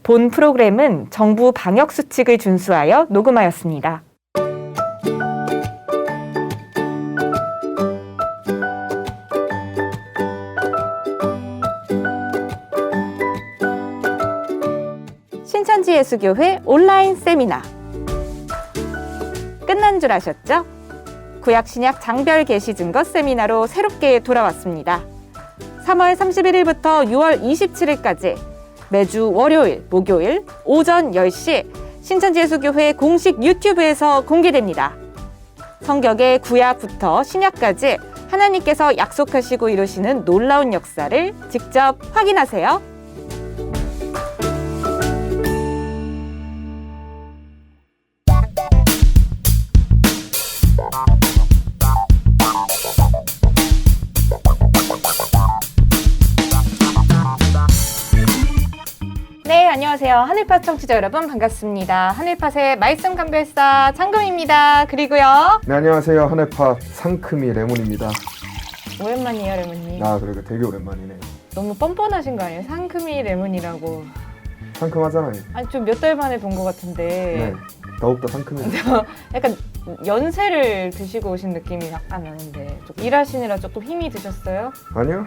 본 프로그램은 정부 방역 수칙을 준수하여 녹음하였습니다. 신천지예수교회 온라인 세미나 끝난 줄 아셨죠? 구약신약 장별 계시 증거 세미나로 새롭게 돌아왔습니다. 3월 31일부터 6월 27일까지 매주 월요일, 목요일 오전 10시 신천지예수교회 공식 유튜브에서 공개됩니다. 성경의 구약부터 신약까지 하나님께서 약속하시고 이루시는 놀라운 역사를 직접 확인하세요. 네, 안녕하세요. 하늘팟 청취자 여러분 반갑습니다. 하늘팟의 말씀 감별사 창금입니다. 그리고요. 네, 안녕하세요. 하늘팟 상큼이 레몬입니다. 오랜만이에요, 레몬님. 그러니까 되게 오랜만이네. 너무 뻔뻔하신 거 아니에요? 상큼이 레몬이라고. 상큼하잖아요. 아니 좀 몇 달 만에 본 것 같은데. 네, 더욱더 상큼해요. 약간 연세를 드시고 오신 느낌이 약간 나는데 좀 일하시느라 조금 힘이 드셨어요? 아니요.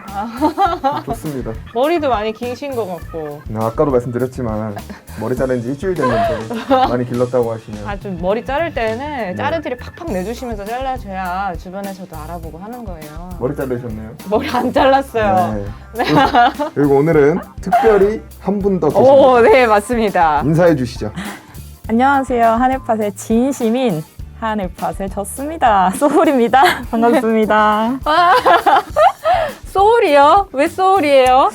좋습니다. 머리도 많이 기신 것 같고. 아까도 말씀드렸지만 머리 자른 지 일주일 됐는데 많이 길렀다고 하시네요. 아, 좀 머리 자를 때는 자르티를 팍팍 내주시면서 잘라줘야 주변에서도 알아보고 하는 거예요. 머리 자르셨네요? 머리 안 잘랐어요. 네. 그리고 오늘은 특별히 한 분 더 계십니다. 오, 네, 맞습니다. 인사해 주시죠. 안녕하세요. 하늘팟의 진시민 하늘팟의 졌습니다. 소울입니다. 반갑습니다. 소울이요? 왜 소울이에요?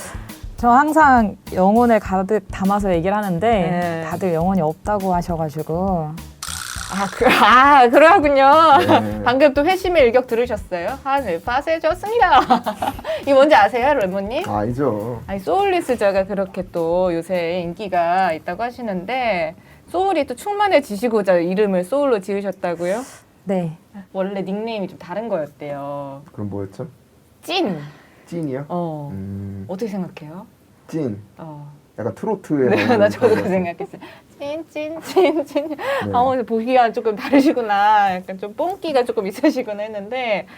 저 항상 영혼을 가득 담아서 얘기를 하는데 네. 다들 영혼이 없다고 하셔가지고 그러군요. 네. 방금 또 회심의 일격 들으셨어요? 하늘팟에 졌습니다. 이거 뭔지 아세요, 레몬님? 알죠. 아니, 소울리스자가 그렇게 또 요새 인기가 있다고 하시는데 소울이 또 충만해지시고자 이름을 소울로 지으셨다고요? 네. 원래 닉네임이 좀 다른 거였대요. 그럼 뭐였죠? 찐. 찐이요? 어떻게 생각해요? 찐. 네, 약간 트로트에 나 저도 그 생각했어요. 찐. 네. 보기가 조금 다르시구나. 약간 좀 뽕기가 조금 있으시구나 했는데,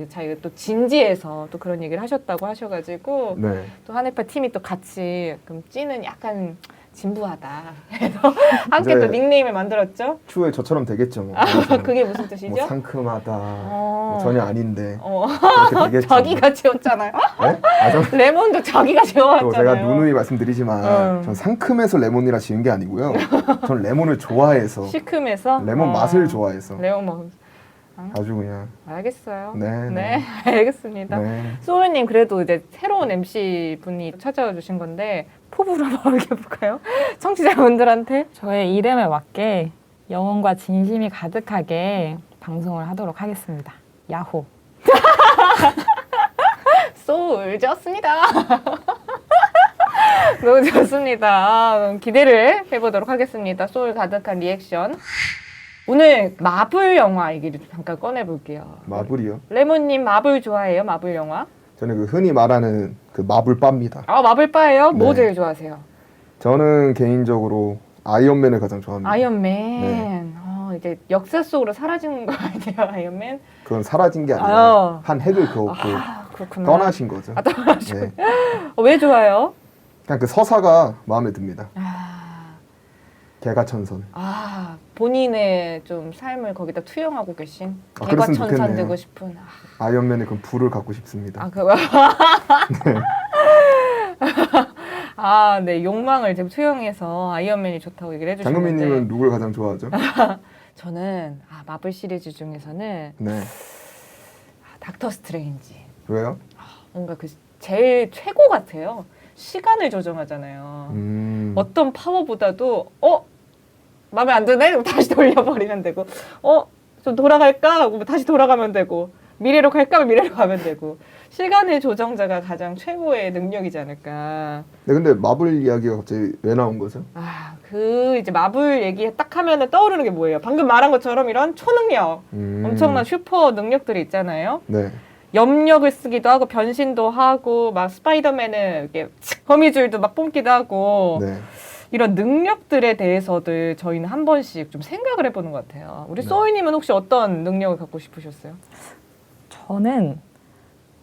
자기가 또 진지해서 또 그런 얘기를 하셨다고 하셔가지고, 네. 또 하늘파 팀이 또 같이, 그럼 찐은 약간 진부하다. 그래서 함께 이제 또 닉네임을 만들었죠. 추후에 저처럼 되겠죠. 뭐. 그게 무슨 뜻이죠? 뭐 상큼하다. 뭐 전혀 아닌데. 어. 그렇게 되겠죠. 자기가 지었잖아요. 네? 레몬도 자기가 또 지어왔잖아요. 제가 누누이 말씀드리지만 전 상큼해서 레몬이라 지은 게 아니고요. 전 레몬을 좋아해서 시큼해서 레몬 맛을 좋아해서 레몬 먹. 아주 그냥 알겠어요. 네. 알겠습니다. 네. 소울님 그래도 이제 새로운 MC 분이 찾아와 주신 건데 포부로 한번 얘기해볼까요? 청취자분들한테. 저의 이름에 맞게 영혼과 진심이 가득하게 방송을 하도록 하겠습니다. 야호. 소울 좋습니다. 너무 좋습니다. 기대를 해보도록 하겠습니다. 소울 가득한 리액션. 오늘 마블 영화 얘기를 잠깐 꺼내볼게요. 마블이요? 레몬님 마블 좋아해요? 마블 영화? 저는 그 흔히 말하는 그 마블바입니다. 마블바예요? 뭐 네. 제일 좋아하세요? 저는 개인적으로 아이언맨을 가장 좋아합니다. 아이언맨. 네. 이제 역사 속으로 사라지는 거 아니에요, 아이언맨? 그건 사라진 게 아니라 아. 한 핵을 그었고 그렇구나. 떠나신 거죠. 떠나시고. 네. 왜 좋아요? 그냥 그 서사가 마음에 듭니다. 개가천선. 본인의 좀 삶을 거기다 투영하고 계신 그랬으면 개과천선 좋겠네요. 되고 싶은. 아이언맨의 그 불을 갖고 싶습니다. 그거. 네, 욕망을 지금 투영해서 아이언맨이 좋다고 얘기를 해주셨는데. 장금민님은 누굴 가장 좋아하죠? 저는 마블 시리즈 중에서는 네. 닥터 스트레인지. 왜요? 뭔가 그 제일 최고 같아요. 시간을 조정하잖아요. 어떤 파워보다도 마음에 안 드네? 그럼 다시 돌려버리면 되고 좀 돌아갈까? 하고 다시 돌아가면 되고 미래로 갈까? 미래로 가면 되고 시간의 조정자가 가장 최고의 능력이지 않을까. 네, 근데 마블 이야기가 갑자기 왜 나온 거죠? 이제 마블 얘기 딱 하면은 떠오르는 게 뭐예요? 방금 말한 것처럼 이런 초능력, 엄청난 슈퍼 능력들이 있잖아요. 네. 염력을 쓰기도 하고 변신도 하고 막 스파이더맨은 이렇게 거미줄도 막 뿜기도 하고 네. 이런 능력들에 대해서들 저희는 한 번씩 좀 생각을 해보는 것 같아요. 우리 네. 소희님은 혹시 어떤 능력을 갖고 싶으셨어요? 저는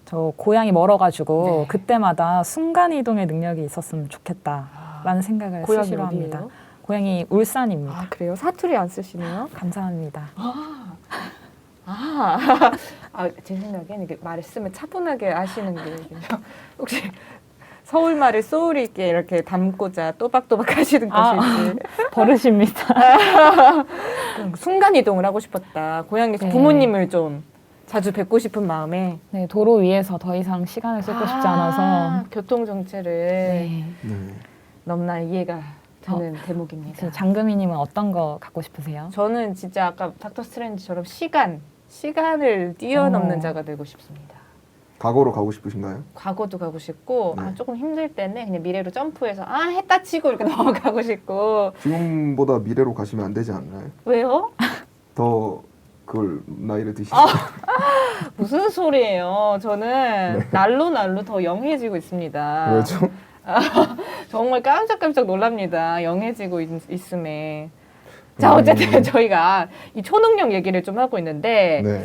저 고향이 멀어가지고 네. 그때마다 순간이동의 능력이 있었으면 좋겠다라는 생각을 고향이 수시로 합니다. 어디예요? 고향이 울산입니다. 아 그래요? 사투리 안 쓰시네요? 감사합니다. 제 생각엔 이게 말씀을 차분하게 하시는 게 혹시 서울 말을 소울 있게 이렇게 담고자 또박또박 하시는 것일지 버릇입니다. 순간 이동을 하고 싶었다. 고향에서 네. 부모님을 좀 자주 뵙고 싶은 마음에 네, 도로 위에서 더 이상 시간을 쏟고 싶지 않아서 교통 정체를 네. 네. 넘나 이해가 되는 대목입니다. 혹시 장금이님은 어떤 거 갖고 싶으세요? 저는 진짜 아까 닥터 스트레인지처럼 시간을 뛰어넘는 자가 되고 싶습니다. 과거로 가고 싶으신가요? 과거도 가고 싶고 네. 조금 힘들 때는 그냥 미래로 점프해서 했다 치고 이렇게 넘어가고 싶고. 지금보다 미래로 가시면 안 되지 않나요? 왜요? 더 그걸 나이를 드시죠. 무슨 소리예요? 저는 날로 더 영해지고 있습니다. 그렇죠? 정말 깜짝깜짝 놀랍니다. 영해지고 있음에. 자, 어쨌든 저희가 이 초능력 얘기를 좀 하고 있는데 네.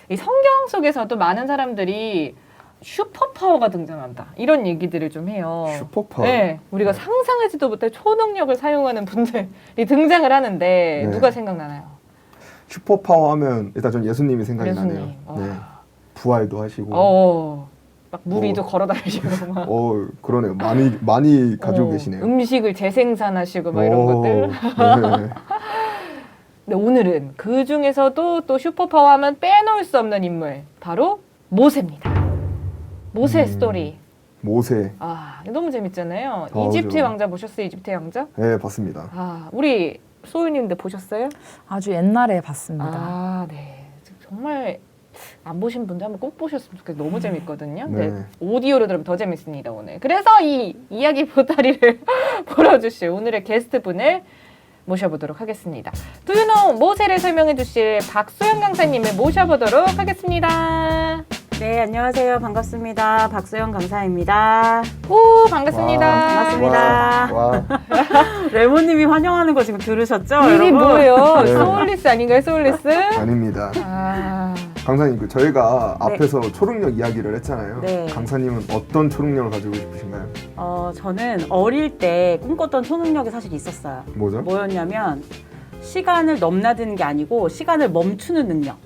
이 성경 속에서도 많은 사람들이 슈퍼파워가 등장한다. 이런 얘기들을 좀 해요. 슈퍼파워. 네, 우리가 상상하지도 못할 초능력을 사용하는 분들이 등장을 하는데 네. 누가 생각나나요? 슈퍼파워 하면 일단 전 예수님이 생각이 예수님. 나네요. 와. 네. 부활도 하시고. 막 물 위도 걸어 다니시고 막. 그러네요. 많이 가지고 계시네요. 음식을 재생산하시고 막 이런 것들. 네. 근데 오늘은 그 중에서도 또 슈퍼파워 하면 빼놓을 수 없는 인물 바로 모세입니다. 모세 스토리. 모세. 너무 재밌잖아요. 그죠. 이집트의 왕자 보셨어요? 이집트의 왕자? 네, 봤습니다. 우리 소윤님도 보셨어요? 아주 옛날에 봤습니다. 네. 정말 안 보신 분들 한번 꼭 보셨으면 좋겠어요. 너무 재밌거든요. 네. 네. 오디오로 들으면 더 재밌습니다, 오늘. 그래서 이 이야기 보따리를 풀어주실 오늘의 게스트분을 모셔보도록 하겠습니다. 두유노 모세를 설명해 주실 박수영 강사님을 모셔보도록 하겠습니다. 네, 안녕하세요. 반갑습니다. 박수영 강사입니다. 오, 반갑습니다. 반갑습니다. 와. 레모님이 환영하는 거 지금 들으셨죠? 이름이 여러분? 뭐예요? 네. 소울리스 아닌가요? 소울리스? 아닙니다. 아, 강사님, 저희가 네. 앞에서 초능력 이야기를 했잖아요. 네. 강사님은 어떤 초능력을 가지고 싶으신가요? 저는 어릴 때 꿈꿨던 초능력이 사실 있었어요. 뭐죠? 뭐였냐면 시간을 넘나드는 게 아니고 시간을 멈추는 능력.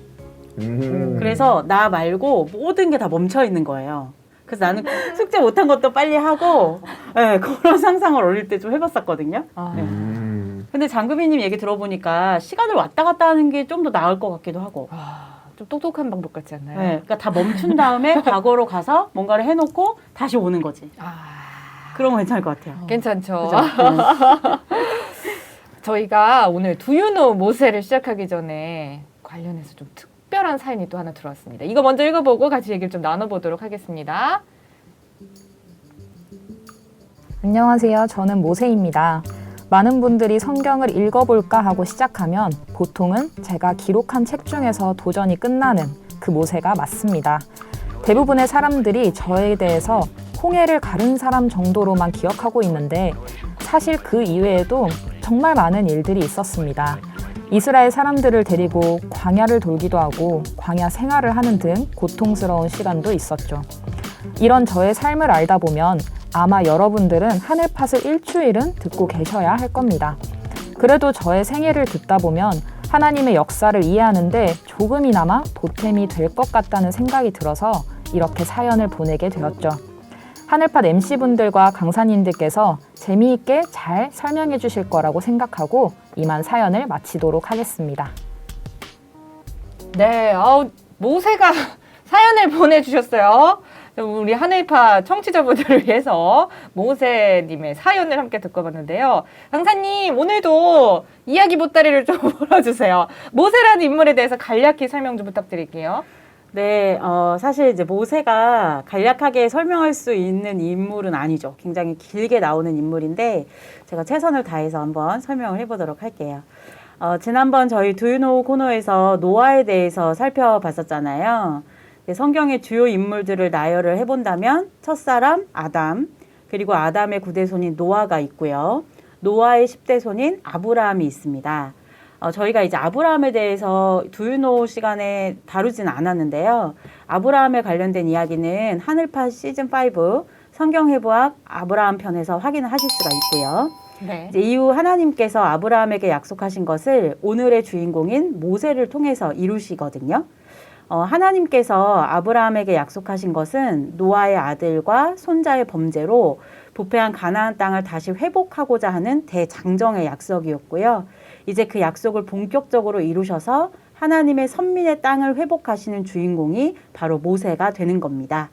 그래서 나 말고 모든 게 다 멈춰 있는 거예요. 그래서 나는 숙제 못한 것도 빨리 하고 네, 그런 상상을 어릴 때 좀 해봤었거든요. 근데 장금이님 얘기 들어보니까 시간을 왔다 갔다 하는 게 좀 더 나을 것 같기도 하고. 좀 똑똑한 방법 같지 않나요? 네, 그러니까 다 멈춘 다음에 과거로 가서 뭔가를 해놓고 다시 오는 거지. 그런 거 괜찮을 것 같아요. 괜찮죠. 그죠? 저희가 오늘 두유노 모세를 시작하기 전에 관련해서 좀 특별한 사연이 또 하나 들어왔습니다. 이거 먼저 읽어보고 같이 얘기를 좀 나눠보도록 하겠습니다. 안녕하세요. 저는 모세입니다. 많은 분들이 성경을 읽어볼까 하고 시작하면 보통은 제가 기록한 책 중에서 도전이 끝나는 그 모세가 맞습니다. 대부분의 사람들이 저에 대해서 홍해를 가른 사람 정도로만 기억하고 있는데 사실 그 이외에도 정말 많은 일들이 있었습니다. 이스라엘 사람들을 데리고 광야를 돌기도 하고 광야 생활을 하는 등 고통스러운 시간도 있었죠. 이런 저의 삶을 알다 보면 아마 여러분들은 하늘팟을 일주일은 듣고 계셔야 할 겁니다. 그래도 저의 생애를 듣다 보면 하나님의 역사를 이해하는데 조금이나마 보탬이 될 것 같다는 생각이 들어서 이렇게 사연을 보내게 되었죠. 하늘팟 MC분들과 강사님들께서 재미있게 잘 설명해 주실 거라고 생각하고 이만 사연을 마치도록 하겠습니다. 네, 모세가 사연을 보내주셨어요. 우리 하늘파 청취자분들을 위해서 모세님의 사연을 함께 듣고 봤는데요. 강사님, 오늘도 이야기 보따리를 좀 풀어주세요. 모세라는 인물에 대해서 간략히 설명 좀 부탁드릴게요. 네, 사실 이제 모세가 간략하게 설명할 수 있는 인물은 아니죠. 굉장히 길게 나오는 인물인데 제가 최선을 다해서 한번 설명을 해보도록 할게요. 지난번 저희 두유노 코너에서 노아에 대해서 살펴봤었잖아요. 성경의 주요 인물들을 나열을 해본다면 첫사람 아담, 그리고 아담의 구대손인 노아가 있고요. 노아의 10대 손인 아브라함이 있습니다. 저희가 이제 아브라함에 대해서 두유노 시간에 다루지는 않았는데요. 아브라함에 관련된 이야기는 하늘파 시즌5 성경해부학 아브라함 편에서 확인을 하실 수가 있고요. 네. 이제 이후 하나님께서 아브라함에게 약속하신 것을 오늘의 주인공인 모세를 통해서 이루시거든요. 하나님께서 아브라함에게 약속하신 것은 노아의 아들과 손자의 범죄로 부패한 가나안 땅을 다시 회복하고자 하는 대장정의 약속이었고요. 이제 그 약속을 본격적으로 이루셔서 하나님의 선민의 땅을 회복하시는 주인공이 바로 모세가 되는 겁니다.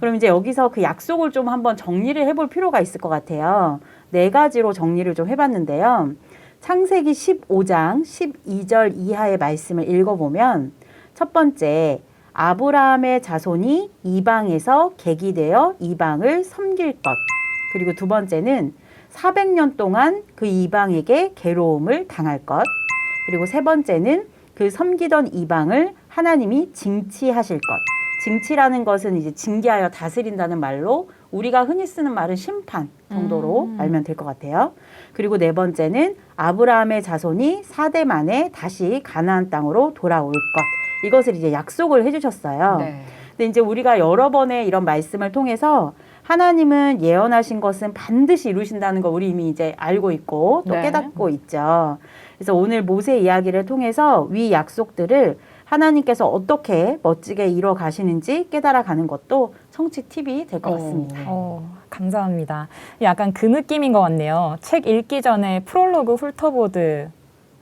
그럼 이제 여기서 그 약속을 좀 한번 정리를 해볼 필요가 있을 것 같아요. 4가지로 정리를 좀 해봤는데요. 창세기 15장 12절 이하의 말씀을 읽어보면 첫 번째, 아브라함의 자손이 이방에서 객이되어 이방을 섬길 것. 그리고 두 번째는 400년 동안 그 이방에게 괴로움을 당할 것. 그리고 세 번째는 그 섬기던 이방을 하나님이 징치하실 것. 징치라는 것은 이제 징계하여 다스린다는 말로 우리가 흔히 쓰는 말은 심판 정도로 알면 될 것 같아요. 그리고 네 번째는 아브라함의 자손이 4대 만에 다시 가나안 땅으로 돌아올 것. 이것을 이제 약속을 해주셨어요. 네. 근데 이제 우리가 여러 번의 이런 말씀을 통해서 하나님은 예언하신 것은 반드시 이루신다는 거 우리 이미 이제 알고 있고 또 네. 깨닫고 있죠. 그래서 오늘 모세 이야기를 통해서 위 약속들을 하나님께서 어떻게 멋지게 이뤄 가시는지 깨달아가는 것도 청취 팁이 될 것 같습니다. 감사합니다. 약간 그 느낌인 것 같네요. 책 읽기 전에 프롤로그 훑어보듯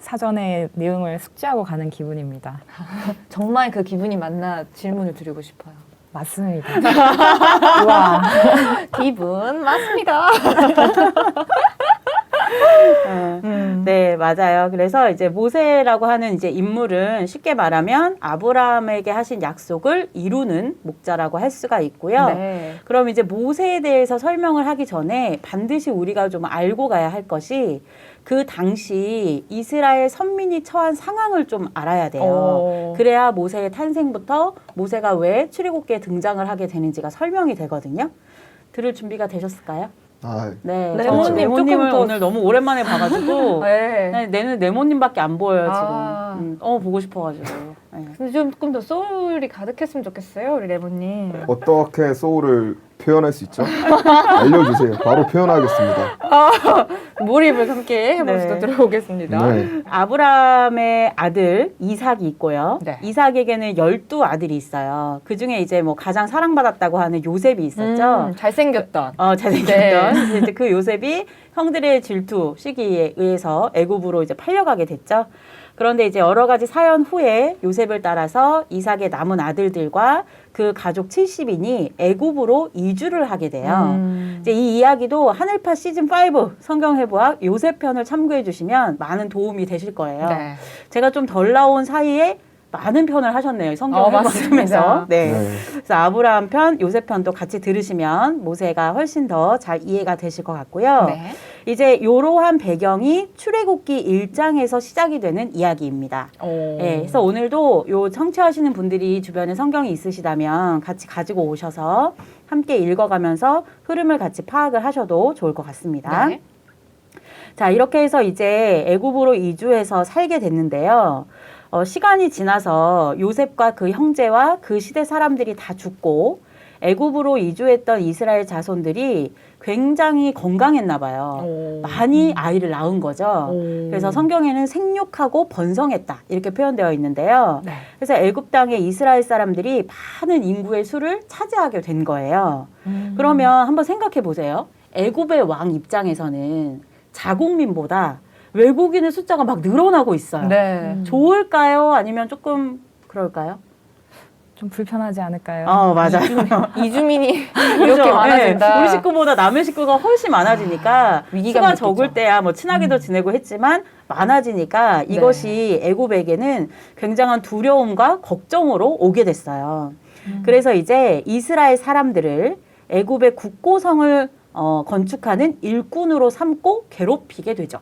사전의 내용을 숙지하고 가는 기분입니다. 정말 그 기분이 맞나 질문을 드리고 싶어요. 맞습니다. 우와. 기분 맞습니다. 네, 맞아요. 그래서 이제 모세라고 하는 이제 인물은 쉽게 말하면 아브라함에게 하신 약속을 이루는 목자라고 할 수가 있고요. 네. 그럼 이제 모세에 대해서 설명을 하기 전에 반드시 우리가 좀 알고 가야 할 것이 그 당시 이스라엘 선민이 처한 상황을 좀 알아야 돼요. 그래야 모세의 탄생부터 모세가 왜 출애굽기에 등장을 하게 되는지가 설명이 되거든요. 들을 준비가 되셨을까요? 아, 네, 레몬님 레몬님을 조금 더- 오늘 너무 오랜만에 봐가지고 네. 내는 레몬님밖에 안 보여요 아. 지금. 보고 싶어가지고. 네. 근데 조금 더 소울이 가득했으면 좋겠어요, 우리 레몬님. 어떻게 소울을 표현할 수 있죠? 알려주세요. 바로 표현하겠습니다. 몰입을 함께 해보시도 네. 들어보겠습니다. 네. 아브라함의 아들 이삭이 있고요. 네. 이삭에게는 12아들이 있어요. 그 중에 이제 뭐 가장 사랑받았다고 하는 요셉이 있었죠. 잘생겼던. 잘생겼던. 이제 그 요셉이 형들의 질투 시기에 의해서 애굽으로 이제 팔려가게 됐죠. 그런데 이제 여러 가지 사연 후에 요셉을 따라서 이삭의 남은 아들들과 그 가족 70인이 애굽으로 이주를 하게 돼요. 이제 이 이야기도 하늘파 시즌5 성경해부학 요셉 편을 참고해 주시면 많은 도움이 되실 거예요. 네. 제가 좀 덜 나온 사이에 많은 편을 하셨네요. 성경해부학 맞습니다. 면서 네. 네. 그래서 아브라함 편, 요셉 편도 같이 들으시면 모세가 훨씬 더 잘 이해가 되실 것 같고요. 네. 이제 이러한 배경이 출애굽기 1장에서 시작이 되는 이야기입니다. 네, 그래서 오늘도 요 청취하시는 분들이 주변에 성경이 있으시다면 같이 가지고 오셔서 함께 읽어가면서 흐름을 같이 파악을 하셔도 좋을 것 같습니다. 네. 자, 이렇게 해서 이제 애굽으로 이주해서 살게 됐는데요. 시간이 지나서 요셉과 그 형제와 그 시대 사람들이 다 죽고 애굽으로 이주했던 이스라엘 자손들이 굉장히 건강했나 봐요. 많이 아이를 낳은 거죠. 그래서 성경에는 생육하고 번성했다 이렇게 표현되어 있는데요. 네. 그래서 애굽 땅에 이스라엘 사람들이 많은 인구의 수를 차지하게 된 거예요. 그러면 한번 생각해 보세요. 애굽의 왕 입장에서는 자국민보다 외국인의 숫자가 막 늘어나고 있어요. 네. 좋을까요? 아니면 조금 그럴까요? 좀 불편하지 않을까요? 맞아요. 이주민이 그렇죠? 이렇게 많아진다. 네, 우리 식구보다 남의 식구가 훨씬 많아지니까 위기감 수가 느끼죠. 적을 때야 뭐 친하게도 지내고 했지만 많아지니까 이것이 애굽에게는 굉장한 두려움과 걱정으로 오게 됐어요. 그래서 이제 이스라엘 사람들을 애굽의 국고성을 건축하는 일꾼으로 삼고 괴롭히게 되죠.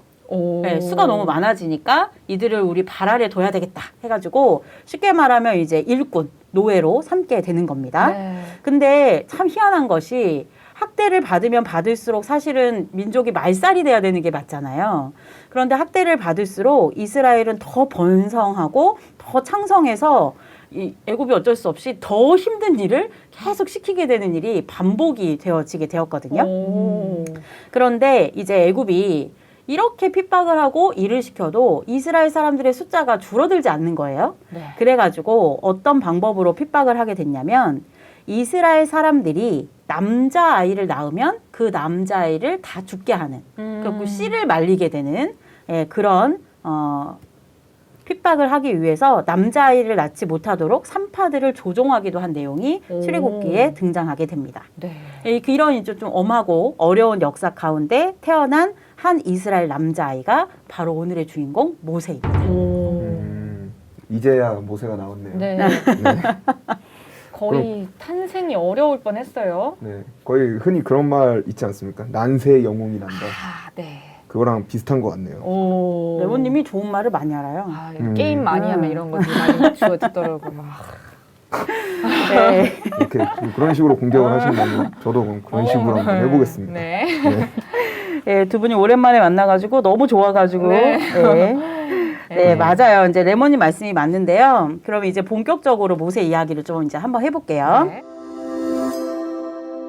네, 수가 너무 많아지니까 이들을 우리 발 아래 둬야 되겠다 해가지고 쉽게 말하면 이제 일꾼, 노예로 삼게 되는 겁니다. 네. 근데 참 희한한 것이 학대를 받으면 받을수록 사실은 민족이 말살이 돼야 되는 게 맞잖아요. 그런데 학대를 받을수록 이스라엘은 더 번성하고 더 창성해서 이 애굽이 어쩔 수 없이 더 힘든 일을 계속 시키게 되는 일이 반복이 되어지게 되었거든요. 그런데 이제 애굽이 이렇게 핍박을 하고 일을 시켜도 이스라엘 사람들의 숫자가 줄어들지 않는 거예요. 네. 그래가지고 어떤 방법으로 핍박을 하게 됐냐면 이스라엘 사람들이 남자아이를 낳으면 그 남자아이를 다 죽게 하는 그리고 씨를 말리게 되는 그런 핍박을 하기 위해서 남자아이를 낳지 못하도록 산파들을 조종하기도 한 내용이 출애굽기에 등장하게 됩니다. 네. 이런 이제 좀 엄하고 어려운 역사 가운데 태어난 한 이스라엘 남자아이가 바로 오늘의 주인공 모세입니다. 이제야 모세가 나왔네요. 네. 네. 거의 탄생이 어려울 뻔했어요. 네. 거의 흔히 그런 말 있지 않습니까? 난세의 영웅이 난다. 아, 네. 그거랑 비슷한 것 같네요. 오. 레몬님이 좋은 말을 많이 알아요. 아, 게임 많이 하면 이런 것들 많이 주워 듣더라고 막. 네. 이렇게 그런 식으로 공격을 하신다면 저도 그럼 그런 식으로 한번 해보겠습니다. 네. 네. 네, 두 분이 오랜만에 만나가지고 너무 좋아가지고. 네. 네. 네, 맞아요. 이제 레몬님 말씀이 맞는데요. 그럼 이제 본격적으로 모세 이야기를 좀 이제 한번 해볼게요. 네.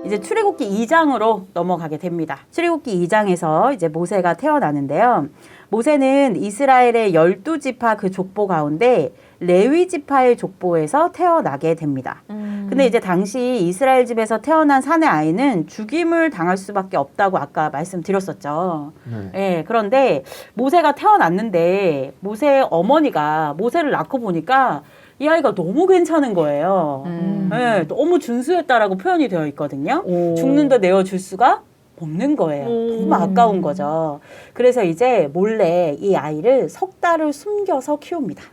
이제 출애굽기 2장으로 넘어가게 됩니다. 출애굽기 2장에서 이제 모세가 태어나는데요. 모세는 이스라엘의 12지파 그 족보 가운데 레위 지파의 족보에서 태어나게 됩니다. 근데 이제 당시 이스라엘 집에서 태어난 사내 아이는 죽임을 당할 수밖에 없다고 아까 말씀드렸었죠. 네, 그런데 모세가 태어났는데 모세의 어머니가 모세를 낳고 보니까 이 아이가 너무 괜찮은 거예요. 네, 너무 준수했다라고 표현이 되어 있거든요. 죽는데 내어줄 수가 없는 거예요. 너무 아까운 거죠. 그래서 이제 몰래 이 아이를 석 달을 숨겨서 키웁니다.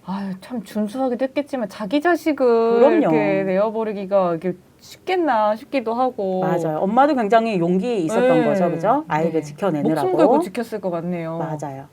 아유, 참 준수하기도 했겠지만 자기 자식을 그럼요. 이렇게 내어버리기가 이게 쉽겠나 싶기도 하고. 맞아요. 엄마도 굉장히 용기 있었던 네. 거죠. 그죠? 아이를 네. 지켜내느라고. 목숨 걸고 지켰을 것 같네요. 맞아요.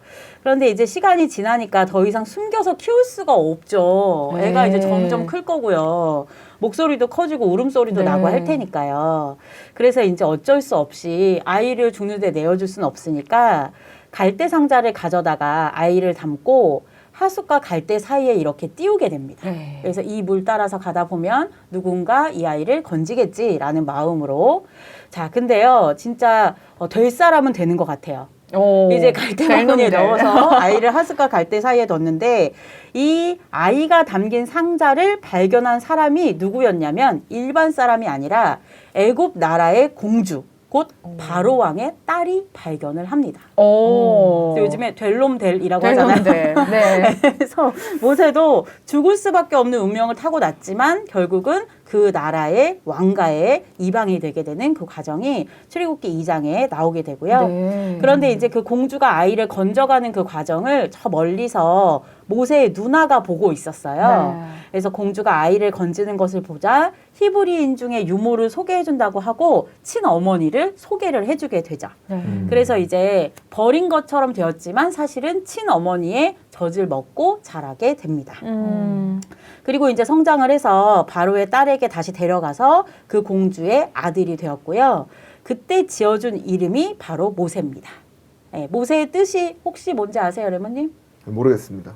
그런데 이제 시간이 지나니까 더 이상 숨겨서 키울 수가 없죠. 네. 애가 이제 점점 클 거고요. 목소리도 커지고 울음소리도 네. 나고 할 테니까요. 그래서 이제 어쩔 수 없이 아이를 죽는데 내어줄 수는 없으니까 갈대 상자를 가져다가 아이를 담고 하숫과 갈대 사이에 이렇게 띄우게 됩니다. 네. 그래서 이 물 따라서 가다 보면 누군가 이 아이를 건지겠지라는 마음으로. 자, 근데요, 진짜 될 사람은 되는 것 같아요. 이제 갈대 바구니에 넣어서 아이를 하숫과 갈대 사이에 뒀는데 이 아이가 담긴 상자를 발견한 사람이 누구였냐면 일반 사람이 아니라 애굽 나라의 공주, 곧 바로 왕의 딸이 발견을 합니다. 요즘에 델롬델이라고 하잖아요. 네. 그래서 모세도 죽을 수밖에 없는 운명을 타고났지만 결국은 그 나라의 왕가의 이방이 되게 되는 그 과정이 출애굽기 2장에 나오게 되고요. 네. 그런데 이제 그 공주가 아이를 건져가는 그 과정을 저 멀리서 모세의 누나가 보고 있었어요. 네. 그래서 공주가 아이를 건지는 것을 보자 히브리인 중에 유모를 소개해준다고 하고 친어머니를 소개를 해주게 되죠. 네. 그래서 이제 버린 것처럼 되었지만 사실은 친어머니의 젖을 먹고 자라게 됩니다. 그리고 이제 성장을 해서 바로의 딸에게 다시 데려가서 그 공주의 아들이 되었고요. 그때 지어준 이름이 바로 모세입니다. 네, 모세의 뜻이 혹시 뭔지 아세요, 레몬님? 모르겠습니다.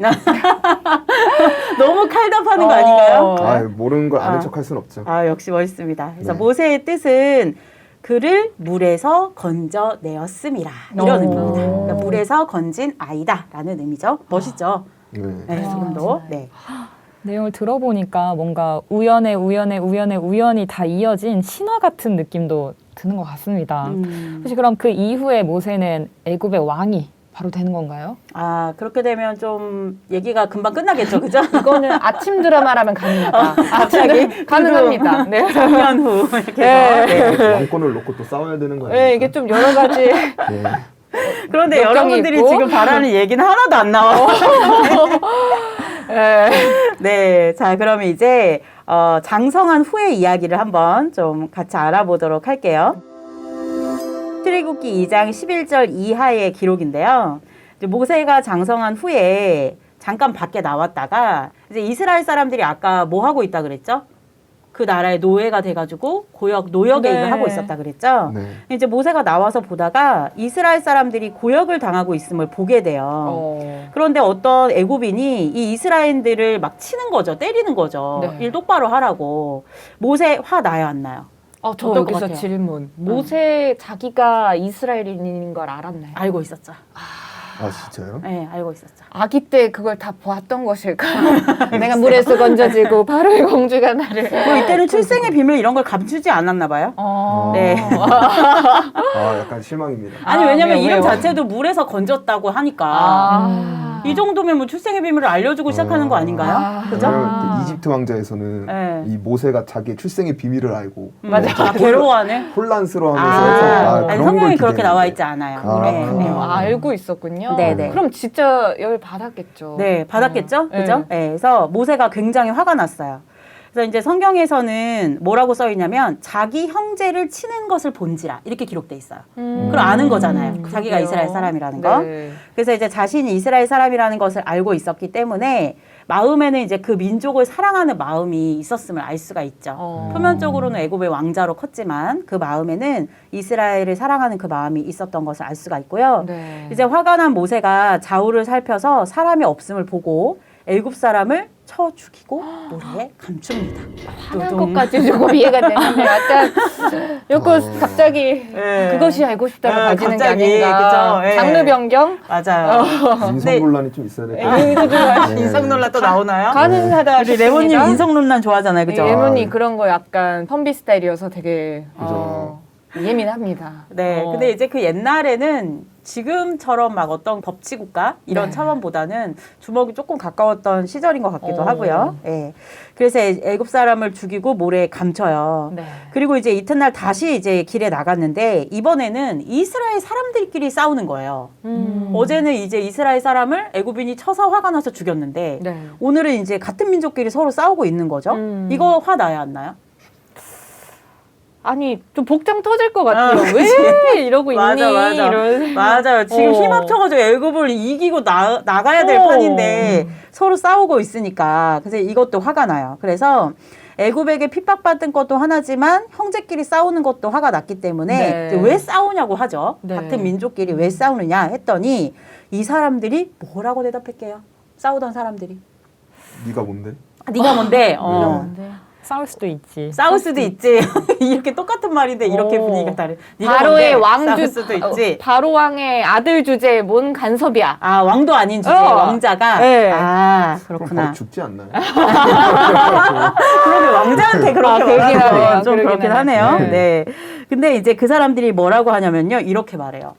너무 칼답하는 거 아닌가요? 아, 모르는 걸 아는 척할 순 없죠. 아, 역시 멋있습니다. 그래서 네. 모세의 뜻은 그를 물에서 건져내었음이라 이런 의미입니다. 그러니까 물에서 건진 아이다라는 의미죠. 멋있죠? 네. 네, 조금도. 네. 내용을 들어보니까 뭔가 우연히 다 이어진 신화 같은 느낌도 드는 것 같습니다. 혹시 그럼 그 이후에 모세는 애굽의 왕이 바로 되는 건가요? 아, 그렇게 되면 좀 얘기가 금방 끝나겠죠, 그죠? 이거는 아침 드라마라면 가능하다. 갑자기 가능합니다. 네. 3년 후 이렇게 해서. 네. 왕권을 놓고 또 싸워야 되는 거 아니에요? 네, 이게 좀 여러 가지. 네. 그런데 역경이 여러분들이 있고. 지금 바라는 얘기는 하나도 안 나와요. 네. 네, 자, 그러면 이제 장성한 후의 이야기를 한번 좀 같이 알아보도록 할게요. 출애굽기 2장 11절 이하의 기록인데요. 이제 모세가 장성한 후에 잠깐 밖에 나왔다가 이제 이스라엘 사람들이 아까 뭐 하고 있다 그랬죠? 그 나라의 노예가 돼가지고 노역의 네. 일을 하고 있었다 그랬죠. 네. 이제 모세가 나와서 보다가 이스라엘 사람들이 고역을 당하고 있음을 보게 돼요. 그런데 어떤 애굽인이 이 이스라엘들을 막 치는 거죠. 때리는 거죠. 네. 일 똑바로 하라고. 모세 화 나요, 안 나요? 저 어떨 것 여기서 같아요? 질문. 모세 자기가 이스라엘인인 걸 알았나요? 알고 있었죠. 아 진짜요? 네, 알고 있었죠. 아기 때 그걸 다 보았던 것일까요? 내가 물에서 건져지고 바로의 공주가 나를. 뭐 이때는 출생의 비밀 이런 걸 감추지 않았나 봐요. 네. 아 약간 실망입니다. 아니 왜냐면 왜요? 이름 자체도 물에서 건졌다고 하니까 이 정도면 뭐 출생의 비밀을 알려주고 시작하는 거 아닌가요? 그죠? 왜냐면 이집트 왕자에서는 네. 이 모세가 자기의 출생의 비밀을 알고 맞아. 괴로워하네. 혼란스러워하면서 아니, 그런 걸 성경에 그렇게 기대했는데. 나와 있지 않아요. 그렇군요. 알고 있었군요. 네네. 그럼 진짜 열 받았겠죠. 네, 받았겠죠? 네. 그죠? 네, 그래서 모세가 굉장히 화가 났어요. 그래서 이제 성경에서는 뭐라고 써 있냐면 자기 형제를 치는 것을 본지라 이렇게 기록돼 있어요. 그럼 아는 거잖아요. 자기가 이스라엘 사람이라는 거. 네. 그래서 이제 자신이 이스라엘 사람이라는 것을 알고 있었기 때문에 마음에는 이제 그 민족을 사랑하는 마음이 있었음을 알 수가 있죠. 표면적으로는 애굽의 왕자로 컸지만 그 마음에는 이스라엘을 사랑하는 그 마음이 있었던 것을 알 수가 있고요. 네. 이제 화가 난 모세가 좌우를 살펴서 사람이 없음을 보고 애굽 사람을 쳐 죽이고 모래에 감춥니다. 화난 두둥. 것까지 조금 이해가 되는데 약간 요거 갑자기 네. 그것이 알고 싶다고 네, 가지는 갑자기, 게 아닌가. 그죠? 네. 장르 변경? 맞아요. 인성 논란이 좀 있어야 될 것 네, 이거 좀 같아요. 인성 논란 또 나오나요? 가능하다 우리 레몬님 싶습니다. 인성 논란 좋아하잖아요, 그죠? 레몬이 그런 거 약간 펀비 스타일이어서 되게 그죠. 예민합니다. 네, 근데 이제 그 옛날에는 지금처럼 막 어떤 법치국가 이런 네. 차원보다는 주먹이 조금 가까웠던 시절인 것 같기도 어. 하고요. 예. 그래서 애굽 사람을 죽이고 모래에 감춰요. 네. 그리고 이제 이튿날 다시 이제 길에 나갔는데 이번에는 이스라엘 사람들끼리 싸우는 거예요. 어제는 이제 이스라엘 사람을 애굽인이 쳐서 화가 나서 죽였는데 네. 오늘은 이제 같은 민족끼리 서로 싸우고 있는 거죠. 이거 화 나야 안 나요? 아니 좀 복장 터질 것 같아요. 왜 이러고 있니? 맞아, 맞아. 이런. 맞아요. 지금 힘 합쳐가지고 애굽을 이기고 나가야 될 판인데 서로 싸우고 있으니까. 그래서 이것도 화가 나요. 그래서 애굽에게 핍박받은 것도 하나지만 형제끼리 싸우는 것도 화가 났기 때문에 네. 이제 왜 싸우냐고 하죠. 네. 같은 민족끼리 왜 싸우느냐 했더니 이 사람들이 뭐라고 대답할게요. 싸우던 사람들이. 네가 뭔데? 네가 뭔데? 네. 싸울 수도 있지. 싸울 수도 있지. 이렇게 똑같은 말인데 이렇게 오. 분위기가 다른. 네가 바로의 뭔데? 싸울 왕주 수도 있지. 바로 왕의 아들 주제에 뭔 간섭이야. 아, 왕도 아닌 주제 왕자가. 네. 아, 그럼 그렇구나. 바로 죽지 않나요? 그러게 왕자한테 그렇게 그러긴 말하는 하네요. 건 좀 그러긴 그렇긴 하네요. 하네요. 네. 근데 이제 그 사람들이 뭐라고 하냐면요. 이렇게 말해요.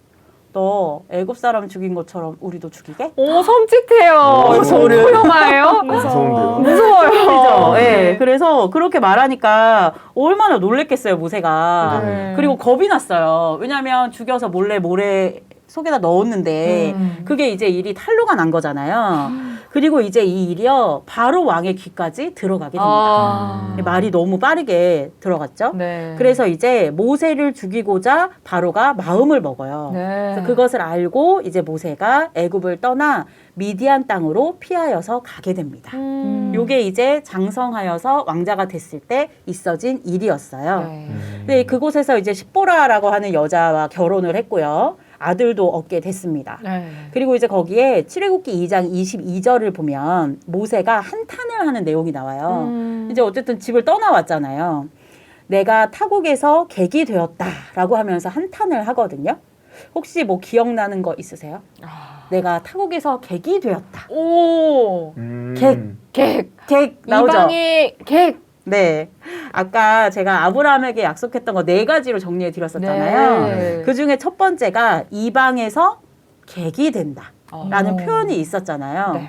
너 애굽 사람 죽인 것처럼 우리도 죽이게? 오 섬찟해요. 소름아예요? 무서운데요. 무서워요. 그죠? 네. 그래서 그렇게 말하니까 얼마나 놀랬겠어요, 모세가. 네. 그리고 겁이 났어요. 왜냐하면 죽여서 몰래 모래 속에다 넣었는데 그게 이제 일이 탄로가 난 거잖아요. 그리고 이제 이 일이요 바로 왕의 귀까지 들어가게 됩니다. 말이 너무 빠르게 들어갔죠. 네. 그래서 이제 모세를 죽이고자 바로가 마음을 먹어요. 네. 그래서 그것을 알고 이제 모세가 애굽을 떠나 미디안 땅으로 피하여서 가게 됩니다. 요게 이제 장성하여서 왕자가 됐을 때 있어진 일이었어요. 네. 네, 그곳에서 이제 십보라라고 하는 여자와 결혼을 했고요. 아들도 얻게 됐습니다. 네. 그리고 이제 거기에 출애굽기 2장 22절을 보면 모세가 한탄을 하는 내용이 나와요. 이제 어쨌든 집을 떠나왔잖아요. 내가 타국에서 객이 되었다라고 하면서 한탄을 하거든요. 혹시 뭐 기억나는 거 있으세요? 내가 타국에서 객이 되었다. 오. 객. 객 나오죠? 이방의 객. 네. 아까 제가 아브라함에게 약속했던 거 4가지로 정리해 드렸었잖아요. 네. 그 중에 첫 번째가 이방에서 객이 된다. 라는 표현이 있었잖아요. 네.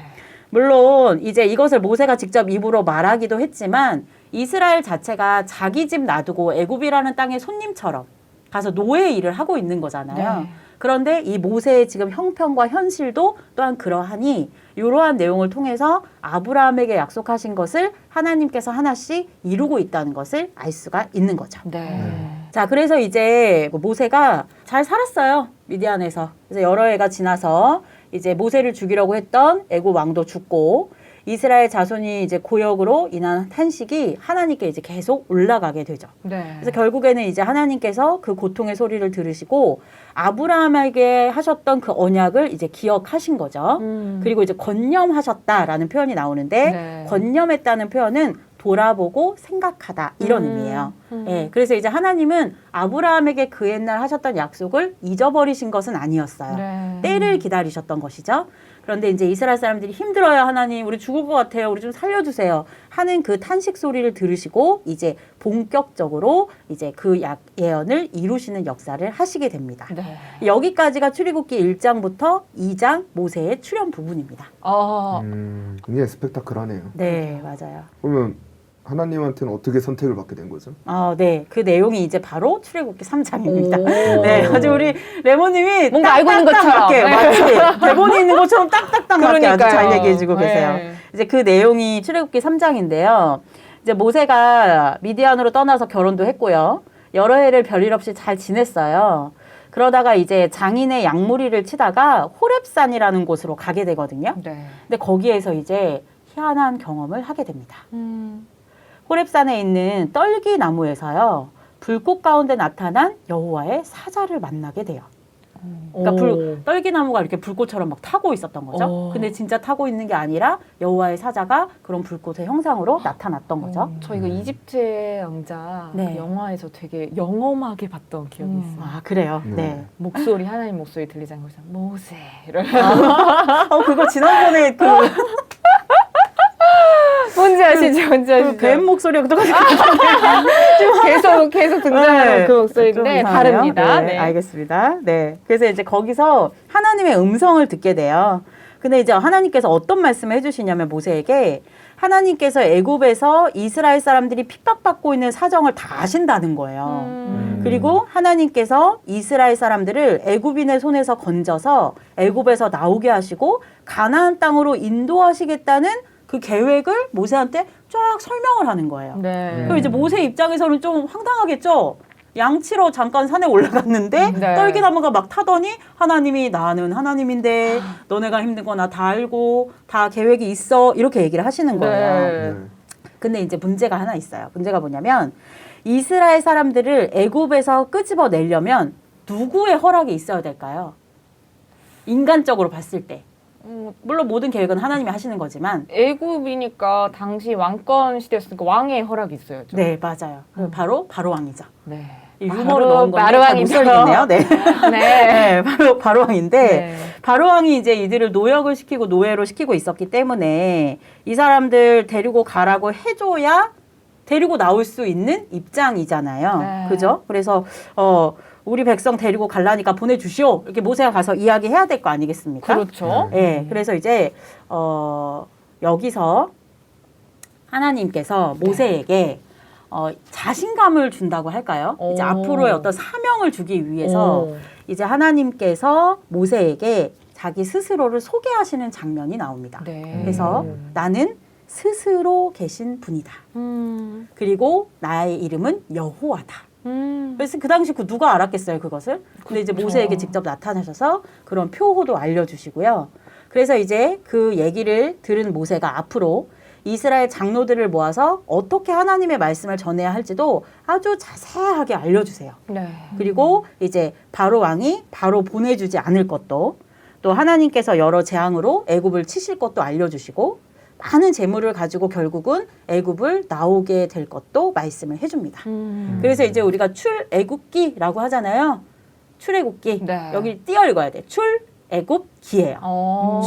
물론 이제 이것을 모세가 직접 입으로 말하기도 했지만 이스라엘 자체가 자기 집 놔두고 애굽이라는 땅의 손님처럼 가서 노예 일을 하고 있는 거잖아요. 네. 그런데 이 모세의 지금 형편과 현실도 또한 그러하니 이러한 내용을 통해서 아브라함에게 약속하신 것을 하나님께서 하나씩 이루고 있다는 것을 알 수가 있는 거죠. 네. 자, 그래서 이제 모세가 잘 살았어요. 미디안에서. 그래서 여러 해가 지나서 이제 모세를 죽이려고 했던 애굽 왕도 죽고 이스라엘 자손이 이제 고역으로 인한 탄식이 하나님께 이제 계속 올라가게 되죠. 네. 그래서 결국에는 이제 하나님께서 그 고통의 소리를 들으시고 아브라함에게 하셨던 그 언약을 이제 기억하신 거죠. 그리고 이제 권념하셨다라는 표현이 나오는데 네. 권념했다는 표현은 돌아보고 생각하다 이런 의미예요. 예, 그래서 이제 하나님은 아브라함에게 그 옛날 하셨던 약속을 잊어버리신 것은 아니었어요. 네. 때를 기다리셨던 것이죠. 그런데 이제 이스라엘 사람들이 힘들어요. 하나님, 우리 죽을 것 같아요. 우리 좀 살려주세요. 하는 그 탄식 소리를 들으시고 이제 본격적으로 이제 그 예언을 이루시는 역사를 하시게 됩니다. 네. 여기까지가 출애굽기 1장부터 2장 모세의 출현 부분입니다. 굉장히 스펙타클하네요. 네, 맞아요. 그러면 하나님한테는 어떻게 선택을 받게 된 거죠? 네. 그 내용이 이제 바로 출애굽기 3장입니다. 오. 네. 아주 우리 레모님이 뭔가 알고 있는 딱딱딱 것처럼. 맞게, 마치 대본에 있는 것처럼 딱딱딱 맞게 아주 잘 그러니까요. 얘기해주고 계세요. 네. 이제 그 내용이 출애굽기 3장인데요. 이제 모세가 미디안으로 떠나서 결혼도 했고요. 여러 해를 별일 없이 잘 지냈어요. 그러다가 이제 장인의 양무리를 치다가 호렙산이라는 곳으로 가게 되거든요. 네. 근데 거기에서 이제 희한한 경험을 하게 됩니다. 호렙산에 있는 떨기 나무에서요. 불꽃 가운데 나타난 여호와의 사자를 만나게 돼요. 그러니까 떨기 나무가 이렇게 불꽃처럼 막 타고 있었던 거죠. 근데 진짜 타고 있는 게 아니라 여호와의 사자가 그런 불꽃의 형상으로 나타났던 거죠. 저 이거 이집트의 왕자 네. 그 영화에서 되게 영험하게 봤던 기억이 있어요. 아, 그래요. 네. 목소리 하나님 목소리 들리잖아요. 그래서 모세 이런 그거 지난번에 그 뭔지 아시죠? 뭔지 아시죠? 뱀 목소리가 똑같은 계속 등장하는 그 목소리인데 다릅니다. 네, 알겠습니다. 네. 그래서 이제 거기서 하나님의 음성을 듣게 돼요. 근데 이제 하나님께서 어떤 말씀을 해주시냐면 모세에게 하나님께서 애굽에서 이스라엘 사람들이 핍박받고 있는 사정을 다 아신다는 거예요. 그리고 하나님께서 이스라엘 사람들을 애굽인의 손에서 건져서 애굽에서 나오게 하시고 가나안 땅으로 인도하시겠다는 그 계획을 모세한테 쫙 설명을 하는 거예요. 네. 그럼 이제 모세 입장에서는 좀 황당하겠죠? 양치러 잠깐 산에 올라갔는데 네. 떨기나무가 막 타더니 하나님이 나는 하나님인데 너네가 힘든 거 나 다 알고 다 계획이 있어 이렇게 얘기를 하시는 거예요. 네. 근데 이제 문제가 하나 있어요. 문제가 뭐냐면 이스라엘 사람들을 애굽에서 끄집어 내려면 누구의 허락이 있어야 될까요? 인간적으로 봤을 때. 물론 모든 계획은 하나님이 하시는 거지만 애굽이니까 당시 왕권 시대였으니까 왕의 허락이 있어야죠. 네, 맞아요. 바로 왕이죠. 네. 이 유머로 넣은 건데 바로왕이죠. 못 네. 네. 네, 바로왕인데 네. 바로왕이 이제 이들을 노역을 시키고 노예로 시키고 있었기 때문에 이 사람들 데리고 가라고 해줘야 데리고 나올 수 있는 입장이잖아요. 네. 그죠? 그래서 우리 백성 데리고 갈라니까 보내주시오. 이렇게 모세가 가서 이야기해야 될 거 아니겠습니까? 그렇죠. 네, 그래서 이제 여기서 하나님께서 모세에게 자신감을 준다고 할까요? 이제 오. 앞으로의 어떤 사명을 주기 위해서 오. 이제 하나님께서 모세에게 자기 스스로를 소개하시는 장면이 나옵니다. 네. 그래서 나는 스스로 계신 분이다. 그리고 나의 이름은 여호와다. 그래서 그 당시 누가 알았겠어요, 그것을? 근데 이제 그렇죠. 모세에게 직접 나타나셔서 그런 표호도 알려주시고요. 그래서 이제 그 얘기를 들은 모세가 앞으로 이스라엘 장로들을 모아서 어떻게 하나님의 말씀을 전해야 할지도 아주 자세하게 알려주세요. 네. 그리고 이제 바로 왕이 바로 보내주지 않을 것도 또 하나님께서 여러 재앙으로 애굽을 치실 것도 알려주시고 많은 재물을 가지고 결국은 애굽을 나오게 될 것도 말씀을 해줍니다. 그래서 이제 우리가 출애굽기라고 하잖아요. 출애굽기. 네. 여기 띄어 읽어야 돼. 출애굽기예요.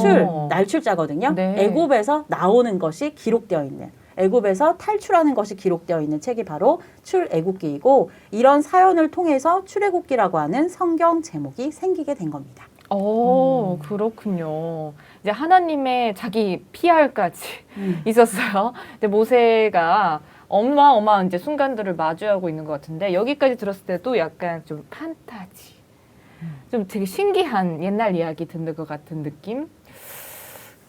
출, 날출자거든요. 네. 애굽에서 나오는 것이 기록되어 있는, 애굽에서 탈출하는 것이 기록되어 있는 책이 바로 출애굽기이고 이런 사연을 통해서 출애굽기라고 하는 성경 제목이 생기게 된 겁니다. 오, 그렇군요. 이제 하나님의 자기 PR까지 있었어요. 근데 모세가 어마어마한 이제 순간들을 마주하고 있는 것 같은데 여기까지 들었을 때도 약간 좀 판타지, 좀 되게 신기한 옛날 이야기 듣는 것 같은 느낌.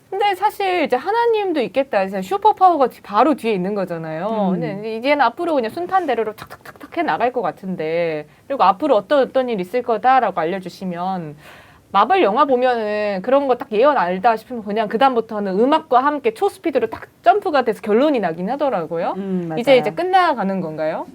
근데 사실 이제 하나님도 있겠다. 이제 슈퍼 파워가 바로 뒤에 있는 거잖아요. 근데 이제는 앞으로 그냥 순탄대로로 탁탁탁탁 해 나갈 것 같은데 그리고 앞으로 어떤 일이 있을 거다라고 알려주시면 마블 영화 보면은 그런 거 딱 예언 알다 싶으면 그냥 그다음부터는 음악과 함께 초스피드로 딱 점프가 돼서 결론이 나긴 하더라고요. 맞아요. 이제 끝나가는 건가요?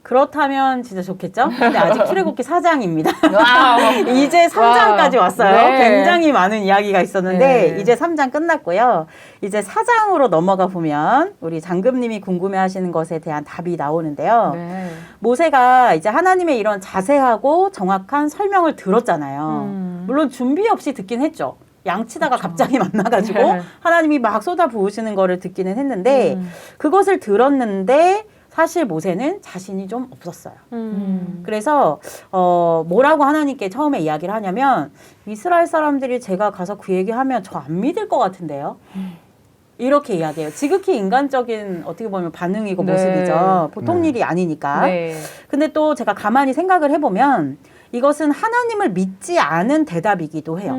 그렇다면 진짜 좋겠죠? 근데 아직 출애굽기 4장입니다. 와우. 이제 3장까지 와우. 왔어요. 네. 굉장히 많은 이야기가 있었는데 네. 이제 3장 끝났고요. 이제 4장으로 넘어가 보면 우리 장금님이 궁금해하시는 것에 대한 답이 나오는데요. 네. 모세가 이제 하나님의 이런 자세하고 정확한 설명을 들었잖아요. 물론 준비 없이 듣긴 했죠. 양치다가 갑자기 만나가지고 네. 하나님이 막 쏟아 부으시는 거를 듣기는 했는데 그것을 들었는데 사실 모세는 자신이 좀 없었어요. 그래서 뭐라고 하나님께 처음에 이야기를 하냐면 이스라엘 사람들이 제가 가서 그 얘기하면 저 안 믿을 것 같은데요. 이렇게 이야기해요. 지극히 인간적인 어떻게 보면 반응이고 네. 모습이죠. 보통 네. 일이 아니니까. 네. 근데 또 제가 가만히 생각을 해보면 이것은 하나님을 믿지 않은 대답이기도 해요.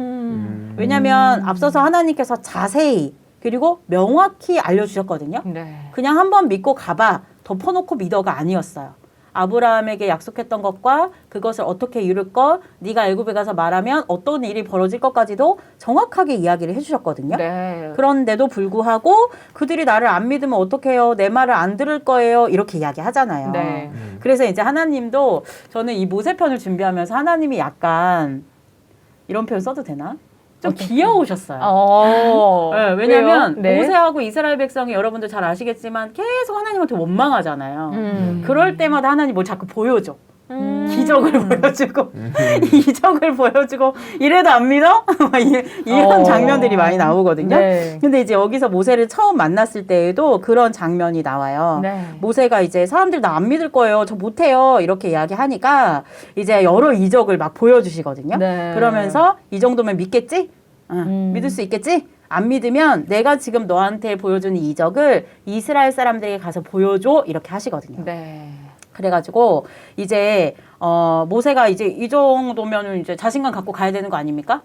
왜냐하면 앞서서 하나님께서 자세히 그리고 명확히 알려주셨거든요. 네. 그냥 한번 믿고 가봐 덮어놓고 믿어가 아니었어요. 아브라함에게 약속했던 것과 그것을 어떻게 이룰 것, 네가 애굽에 가서 말하면 어떤 일이 벌어질 것까지도 정확하게 이야기를 해주셨거든요. 네. 그런데도 불구하고 그들이 나를 안 믿으면 어떡해요? 내 말을 안 들을 거예요? 이렇게 이야기하잖아요. 네. 그래서 이제 하나님도 저는 이 모세편을 준비하면서 하나님이 약간 이런 표현 써도 되나? 좀 귀여우셨어요. 네, 왜냐하면 왜요? 네. 모세하고 이스라엘 백성이 여러분들 잘 아시겠지만 계속 하나님한테 원망하잖아요. 그럴 때마다 하나님 뭘 자꾸 보여줘. 기적을 보여주고 이적을 보여주고 이래도 안 믿어? 이런 장면들이 많이 나오거든요. 네. 근데 이제 여기서 모세를 처음 만났을 때에도 그런 장면이 나와요. 네. 모세가 이제 사람들 나 안 믿을 거예요. 저 못해요. 이렇게 이야기하니까 이제 여러 이적을 막 보여주시거든요. 네. 그러면서 이 정도면 믿겠지? 믿을 수 있겠지? 안 믿으면 내가 지금 너한테 보여주는 이적을 이스라엘 사람들에게 가서 보여줘. 이렇게 하시거든요. 네. 그래가지고 이제 모세가 이제 이 정도면은 이제 자신감 갖고 가야 되는 거 아닙니까?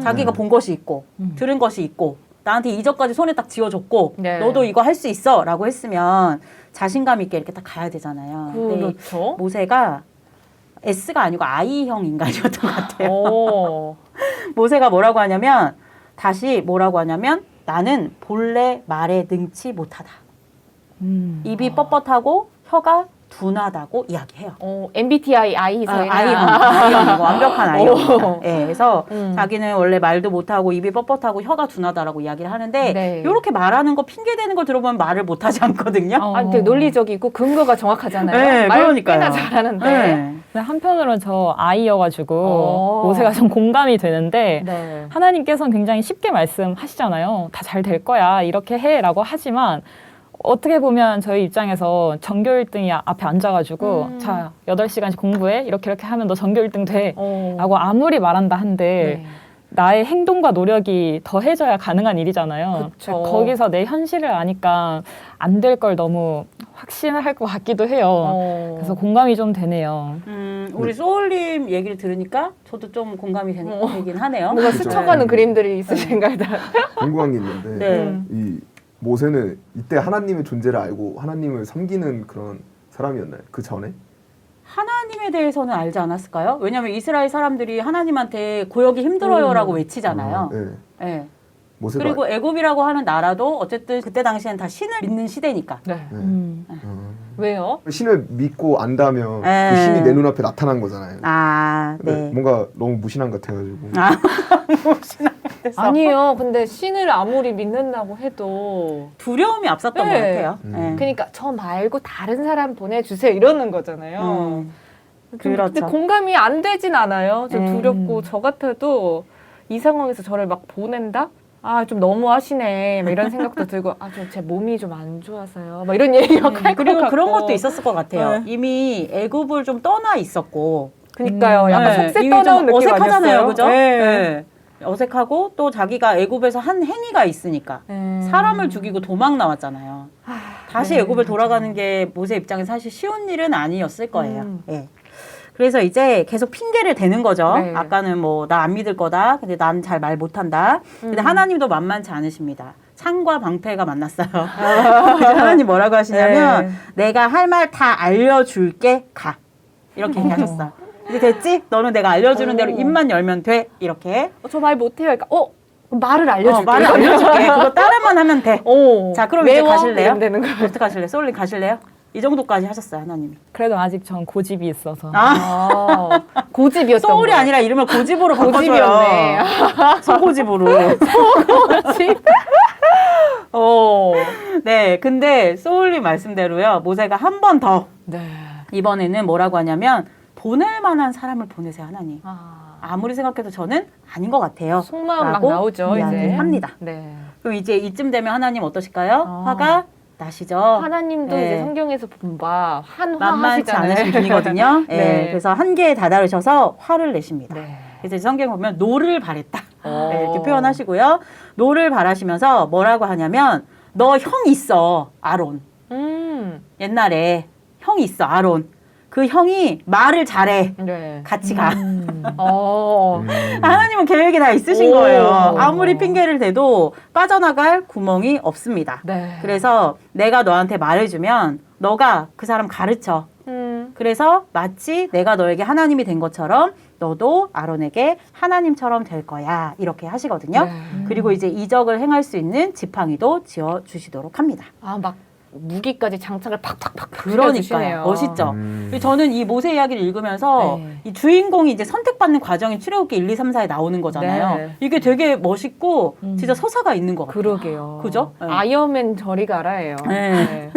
자기가 본 것이 있고 들은 것이 있고 나한테 이적까지 손에 딱 쥐어줬고 네. 너도 이거 할 수 있어라고 했으면 자신감 있게 이렇게 딱 가야 되잖아요. 근데 그렇죠. 모세가 S가 아니고 I형 인간이었던 것 같아요. 오. 모세가 뭐라고 하냐면 다시 뭐라고 하냐면 나는 본래 말에 능치 못하다. 입이 뻣뻣하고 혀가 둔하다고 이야기해요. MBTI I세요? I형, 완벽한 I형. 네, 그래서 음. 자기는 원래 말도 못하고 입이 뻣뻣하고 혀가 둔하다라고 이야기를 하는데 네. 이렇게 말하는 거 핑계대는 걸 들어보면 말을 못하지 않거든요. 되게 논리적이고 근거가 정확하잖아요. 네, 말 그러니까요. 꽤나 잘하는데. 네. 근데 한편으로는 저 아이여가지고 어. 모세가 좀 공감이 되는데 네. 하나님께서는 굉장히 쉽게 말씀하시잖아요. 다 잘 될 거야. 이렇게 해라고 하지만 어떻게 보면 저희 입장에서 전교 1등이 앞에 앉아가지고 자 8시간씩 공부해. 이렇게 하면 너 전교 1등 돼. 라고 아무리 말한다 한데 네. 나의 행동과 노력이 더해져야 가능한 일이잖아요. 그쵸. 거기서 내 현실을 아니까 안 될 걸 너무 확신을 할 것 같기도 해요. 그래서 공감이 좀 되네요. 우리 소울님 얘기를 들으니까 저도 좀 공감이 되긴 하네요. 뭔가 그죠. 스쳐가는 그림들이 있으신가요? 궁금한 게 있는데 네. 이 모세는 이때 하나님의 존재를 알고 하나님을 섬기는 그런 사람이었나요? 그 전에? 하나님에 대해서는 알지 않았을까요? 왜냐하면 이스라엘 사람들이 하나님한테 고역이 힘들어요라고 외치잖아요. 네. 네. 모세가 그리고 애굽이라고 하는 나라도 어쨌든 그때 당시엔 다 신을 믿는 시대니까. 네. 왜요? 신을 믿고 안다면 네. 그 신이 내 눈앞에 나타난 거잖아요. 근데 네. 뭔가 너무 무신한 것 같아가지고. 아니에요. 근데 신을 아무리 믿는다고 해도 두려움이 앞섰던 네. 것 같아요. 네. 그러니까 저 말고 다른 사람 보내주세요 이러는 거잖아요. 근데 그렇죠. 공감이 안 되진 않아요. 저 두렵고 음. 저 같아도 이 상황에서 저를 막 보낸다? 아, 좀 너무 하시네. 막 이런 생각도 들고, 아, 좀 제 몸이 좀 안 좋아서요. 막 이런 얘기 막 할 것 그리고 같고. 그런 것도 있었을 것 같아요. 네. 이미 애굽을 좀 떠나 있었고. 그니까요. 약간 네. 속세 이미 떠나온 좀 느낌 어색하잖아요, 아니었어요? 그죠? 네. 네. 어색하고 또 자기가 애굽에서 한 행위가 있으니까 사람을 죽이고 도망 나왔잖아요. 다시 네, 애굽을 돌아가는 게 모세 입장에서 사실 쉬운 일은 아니었을 거예요. 음. 예. 그래서 이제 계속 핑계를 대는 거죠. 네. 아까는 뭐 나 안 믿을 거다. 근데 난 잘 말 못한다. 근데 하나님도 만만치 않으십니다. 창과 방패가 만났어요. 하나님 뭐라고 하시냐면 내가 할 말 다 알려줄게 가. 이렇게 얘기하셨어요. 이제 됐지? 너는 내가 알려주는 대로 입만 열면 돼. 이렇게. 저 말 못해요. 그러니까 말을 알려줄게. 말을 알려줄게. 그거 따라만 하면 돼. 자, 그럼 이제 가실래요? 이러면 되는 거예요. 어떻게 하실래요? 소울님 가실래요? 이 정도까지 하셨어요, 하나님이. 그래도 아직 전 고집이 있어서. 고집이었던 소울이 거예요. 아니라 이름을 고집으로 고집이었네. 바꿔줘요. 소고집으로. 고집. 네, 근데 소울님 말씀대로요. 모세가 한 번 더 네. 이번에는 뭐라고 하냐면 보낼 만한 사람을 보내세요, 하나님. 아무리 생각해도 저는 아닌 것 같아요. 속마음 막 라고 나오죠, 이제. 이야기합니다. 네. 그럼 이제 이쯤 되면 하나님 어떠실까요? 화가 나시죠? 하나님도 네. 이제 성경에서 본 바 만만치 한화하시잖아요. 않으신 분이거든요. 네. 네. 그래서 한계에 다다르셔서 화를 내십니다. 네. 그래서 이제 성경 보면 노를 바랬다. 네, 이렇게 표현하시고요. 노를 바라시면서 뭐라고 하냐면 너 형 있어, 아론. 옛날에 형이 있어, 아론. 그 형이 말을 잘해. 네. 같이 가. 하나님은 계획이 다 있으신 오. 거예요. 아무리 핑계를 대도 빠져나갈 구멍이 없습니다. 네. 그래서 내가 너한테 말해주면 너가 그 사람 가르쳐. 그래서 마치 내가 너에게 하나님이 된 것처럼 너도 아론에게 하나님처럼 될 거야. 이렇게 하시거든요. 네. 그리고 이제 이적을 행할 수 있는 지팡이도 지어주시도록 합니다. 막 무기까지 장착을 팍팍팍 그러니까요. 주시네요. 멋있죠. 저는 이 모세 이야기를 읽으면서 네. 이 주인공이 이제 선택받는 과정이 출애굽기 1, 2, 3, 4에 나오는 거잖아요. 네. 이게 되게 멋있고 진짜 서사가 있는 것 같아요. 그러게요. 그죠? 네. 아이언맨 저리 가라예요. 네.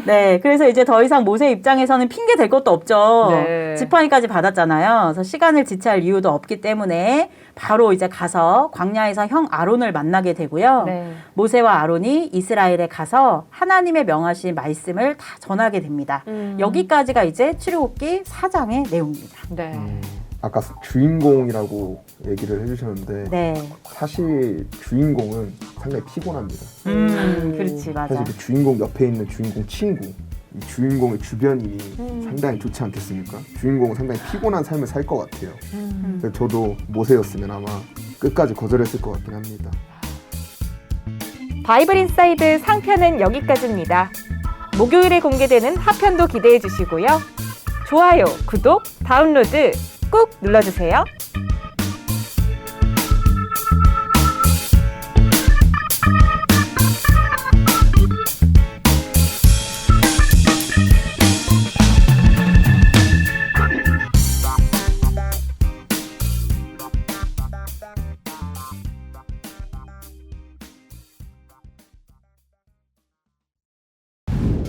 네, 그래서 이제 더 이상 모세 입장에서는 핑계 댈 것도 없죠. 네. 지팡이까지 받았잖아요. 그래서 시간을 지체할 이유도 없기 때문에 바로 이제 가서 광야에서 형 아론을 만나게 되고요. 네. 모세와 아론이 이스라엘에 가서 하나님의 명하신 말씀을 다 전하게 됩니다. 여기까지가 이제 출애굽기 4장의 내용입니다. 네. 아까 주인공이라고 얘기를 해주셨는데 네, 사실 주인공은 상당히 피곤합니다. 그렇지, 맞아. 사실 그 주인공 옆에 있는 주인공 친구, 이 주인공의 주변이 상당히 좋지 않겠습니까? 주인공은 상당히 피곤한 삶을 살 것 같아요. 그래서 저도 모세였으면 아마 끝까지 거절했을 것 같긴 합니다. 바이블 인사이드 상편은 여기까지입니다. 목요일에 공개되는 하편도 기대해 주시고요. 좋아요, 구독, 다운로드 꾹 눌러주세요.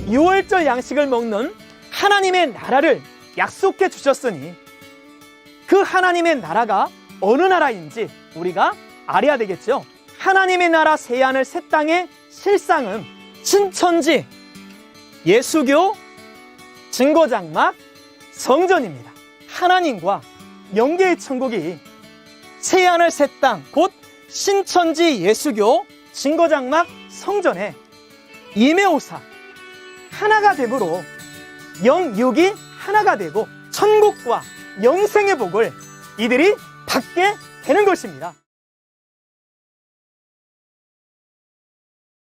유월절 양식을 먹는 하나님의 나라를 약속해 주셨으니 그 하나님의 나라가 어느 나라인지 우리가 알아야 되겠죠. 하나님의 나라 세안을 새 땅의 실상은 신천지, 예수교, 증거장막, 성전입니다. 하나님과 영계의 천국이 세안을 새 땅, 곧 신천지, 예수교, 증거장막, 성전에 임해오사 하나가 됨으로 영육이 하나가 되고 천국과 영생의 복을 이들이 받게 되는 것입니다.